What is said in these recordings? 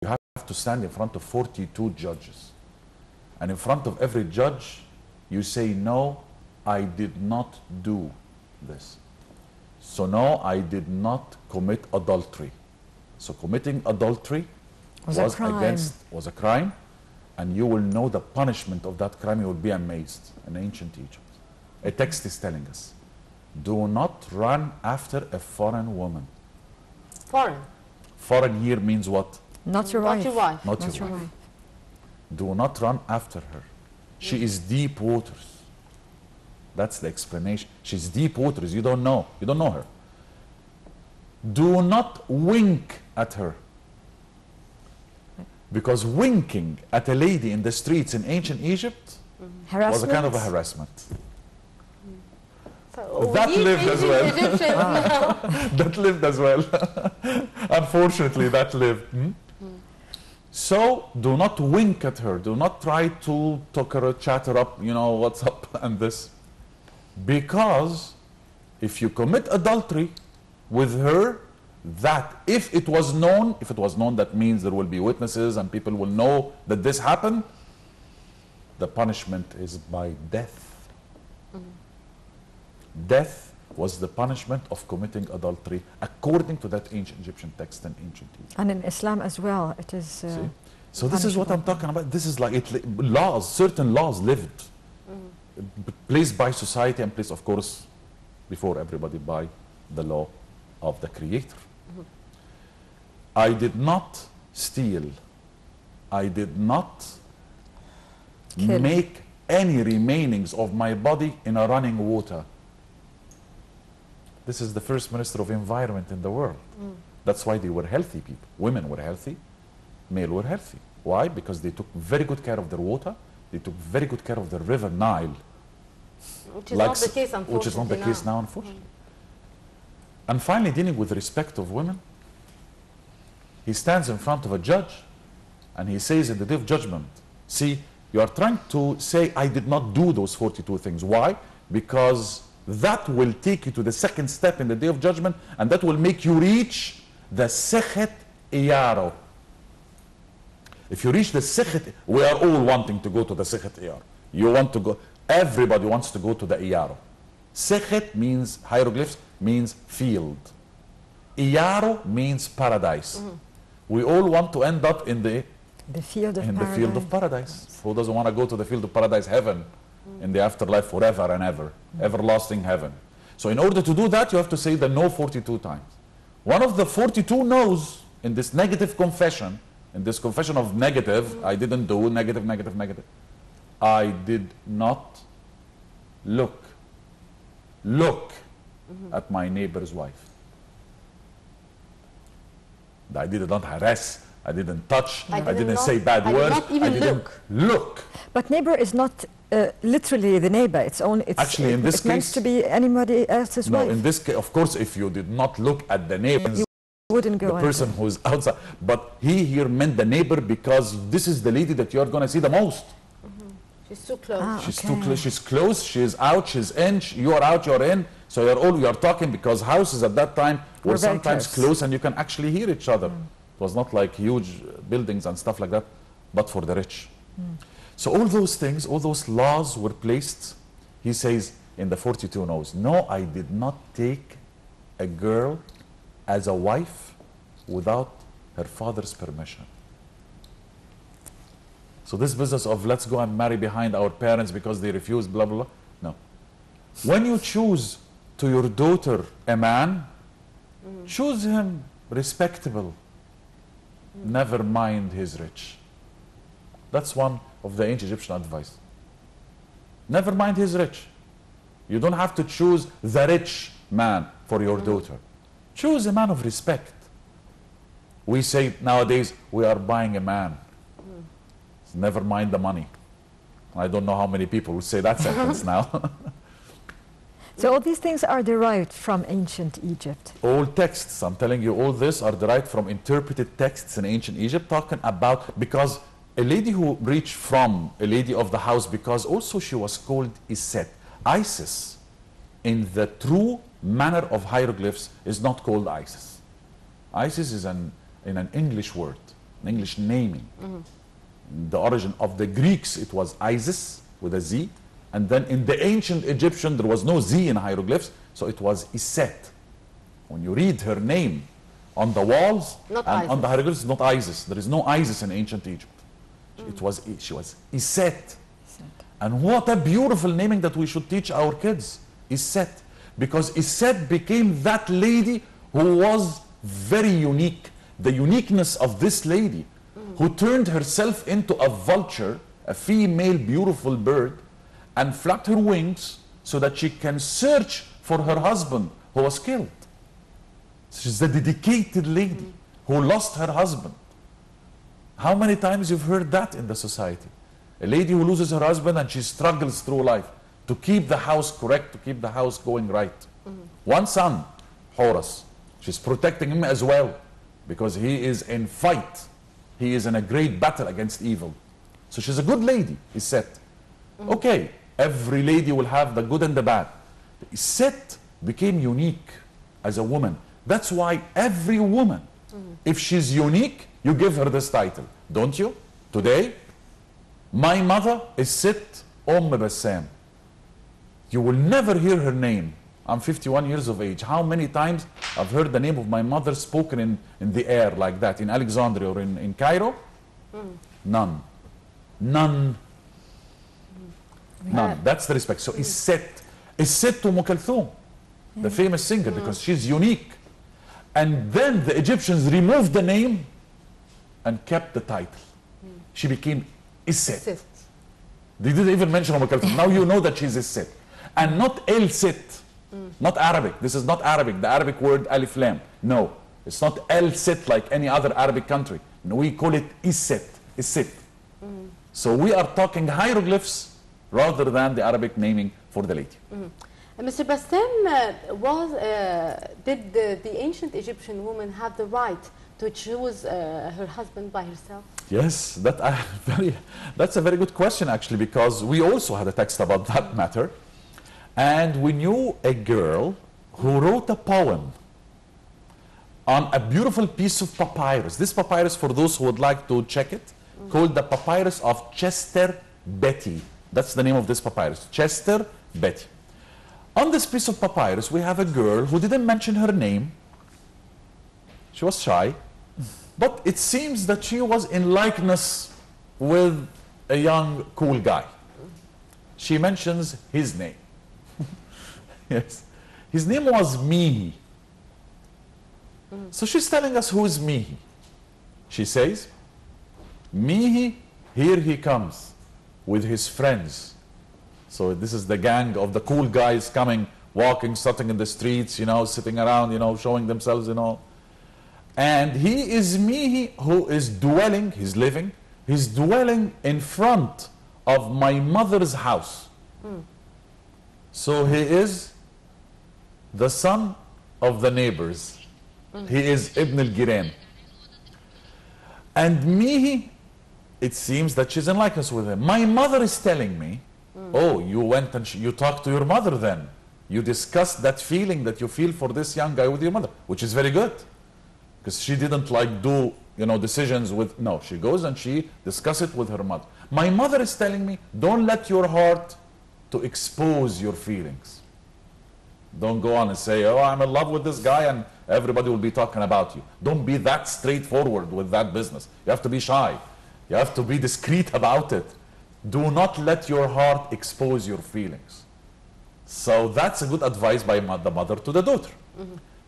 You have to stand in front of 42 judges. And in front of every judge, you say, no, I did not do this. So no, I did not commit adultery. So committing adultery was a crime, and you will know the punishment of that crime. You will be amazed. In ancient Egypt, a text is telling us, do not run after a foreign woman. Foreign? Foreign here means what? Not your wife. Not your wife. Not your wife. Do not run after her. She is deep waters. That's the explanation. She's deep waters. You don't know. You don't know her. Do not wink at her. Because winking at a lady in the streets in ancient Egypt was a kind of a harassment. So that lived as well. That lived as well. Unfortunately, that lived. So do not wink at her. Do not try to talk her, chat her up, you know, what's up and this. Because if you commit adultery with her, that if it was known, that means there will be witnesses and people will know that this happened, the punishment is by death. Death was the punishment of committing adultery according to that ancient Egyptian text and ancient Egypt. And in Islam as well, it is so this is what I'm talking about. This is like laws, certain laws lived, placed by society and placed, of course, before everybody, by the law of the Creator. I did not steal. I did not make any remainings of my body in a running water. This is the first minister of environment in the world. That's why they were healthy people. Women were healthy, male were healthy. Why? Because they took very good care of their water. They took very good care of the river Nile. Which is not the case, unfortunately. Which is not the case now, unfortunately. And finally, dealing with the respect of women, he stands in front of a judge and he says in the day of judgment, see, you are trying to say I did not do those 42 things. Why? Because that will take you to the second step in the day of judgment, and that will make you reach the Sekhet Iyaro. If you reach the Sekhet, we are all wanting to go to the Sekhet Iyaro. You want to go, everybody wants to go to the Iyaro. Sekhet means, hieroglyphs, means field. Iyaro means paradise. We all want to end up in the field of paradise. Who doesn't want to go to the field of paradise, heaven, in the afterlife forever and ever, everlasting heaven? So in order to do that, you have to say the no 42 times. One of the 42 no's in this negative confession, in this confession of negative, I didn't do, negative, negative, negative. I did not look at my neighbor's wife. I did not harass, I didn't touch, I didn't say bad words, I didn't look. But neighbor is not literally the neighbor. It's only, actually in this case, meant to be anybody else's wife. No, in this case, of course, if you did not look at the neighbor, you wouldn't go the person who's outside. But he here meant the neighbor because this is the lady that you are going to see the most. She's too close. She's too close. She's close. She's out. She's in. You are out. You're in. So you are talking, because houses at that time were sometimes close and you can actually hear each other. It was not like huge buildings and stuff like that, but for the rich. So all those things, all those laws were placed, he says in the 42 no's. No, I did not take a girl as a wife without her father's permission. So this business of let's go and marry behind our parents because they refused, blah, blah, blah. No. When you choose to your daughter a man, choose him respectable. Never mind he's rich. That's one of the ancient Egyptian advice. Never mind he's rich. You don't have to choose the rich man for your daughter. Choose a man of respect. We say nowadays we are buying a man. Never mind the money. I don't know how many people will say that sentence now. So all these things are derived from ancient Egypt. All texts, I'm telling you, all this are derived from interpreted texts in ancient Egypt, talking about, because a lady who reached from a lady of the house, because also she was called Iset. Isis, in the true manner of hieroglyphs, is not called Isis. Isis is in an English word. an English naming. The origin of the Greeks, it was Isis with a Z, and then in the ancient Egyptian, there was no Z in hieroglyphs, so it was Iset. When you read her name on the walls Not and Isis. on the hieroglyphs, not Isis. There is no Isis in ancient Egypt. She was Iset. And what a beautiful naming that we should teach our kids, Iset. Because Iset became that lady who was very unique. The uniqueness of this lady, who turned herself into a vulture, a female beautiful bird, and flapped her wings so that she can search for her husband who was killed. She's the dedicated lady who lost her husband. How many times you've heard that in the society? A lady who loses her husband and she struggles through life to keep the house correct, to keep the house going right. One son, Horus, she's protecting him as well because he is in fight. He is in a great battle against evil. So she's a good lady, Iset. Okay, every lady will have the good and the bad. Iset became unique as a woman. That's why every woman, if she's unique, you give her this title, don't you? Today, my mother is Sit Bassam. You will never hear her name. I'm 51 years of age. How many times I've heard the name of my mother spoken in the air like that, in Alexandria or in Cairo? None. None. None. That's the respect. So Iset. Iset to Kalthum, the famous singer, because she's unique. And then the Egyptians removed the name and kept the title. She became Iset. They didn't even mention Kalthum. Now you know that she's Iset. And not El Sit. Not Arabic. This is not Arabic. The Arabic word Alif Lam. No. It's not El Sit like any other Arabic country. No, we call it Iset. Iset. So we are talking hieroglyphs rather than the Arabic naming for the lady. Mr. Bassam, did the ancient Egyptian woman have the right to choose her husband by herself? Yes, that's a very good question actually, because we also had a text about that matter. And we knew a girl who wrote a poem on a beautiful piece of papyrus. This papyrus, for those who would like to check it, called the Papyrus of Chester Betty. That's the name of this papyrus, Chester Betty. On this piece of papyrus, we have a girl who didn't mention her name. She was shy, but it seems that she was in likeness with a young, cool guy. She mentions his name. Yes. His name was Mihi. So she's telling us who is Mihi. She says, Mihi, here he comes with his friends. So this is the gang of the cool guys coming, walking, sitting in the streets, you know, sitting around, you know, showing themselves, you know. And he is Mihi who is dwelling, he's living, he's dwelling in front of my mother's house. So he is the son of the neighbors. He is Ibn al-Giran. And Mihi, it seems that she's in likeness with him. My mother is telling me, oh, you went and you talked to your mother then. You discussed that feeling that you feel for this young guy with your mother, which is very good. Because she didn't like do, you know, decisions with, no, she goes and she discusses it with her mother. My mother is telling me, don't let your heart to expose your feelings. Don't go on and say, oh, I'm in love with this guy and everybody will be talking about you. Don't be that straightforward with that business. You have to be shy. You have to be discreet about it. Do not let your heart expose your feelings. So that's a good advice by the mother to the daughter.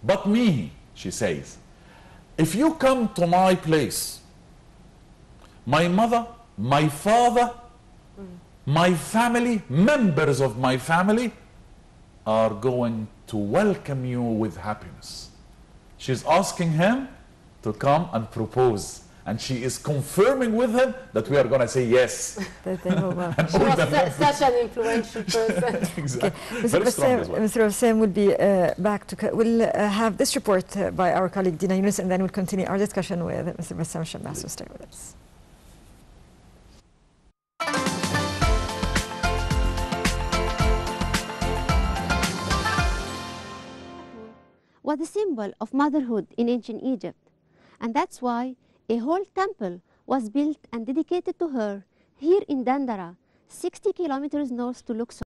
But me, she says, if you come to my place, my mother, my father, my family, members of my family are going to welcome you with happiness. She's asking him to come and propose. And she is confirming with him that we are going to say yes. That they will welcome. She was such an influential person. Exactly. Okay. Mr. Bassam will be back to... We'll have this report by our colleague Dina Yunus, and then we'll continue our discussion with Mr. Bassam Elshamaa. So stay with us. Was the symbol of motherhood in ancient Egypt, and that's why A whole temple was built and dedicated to her here in Dandara, 60 kilometers north to Luxor.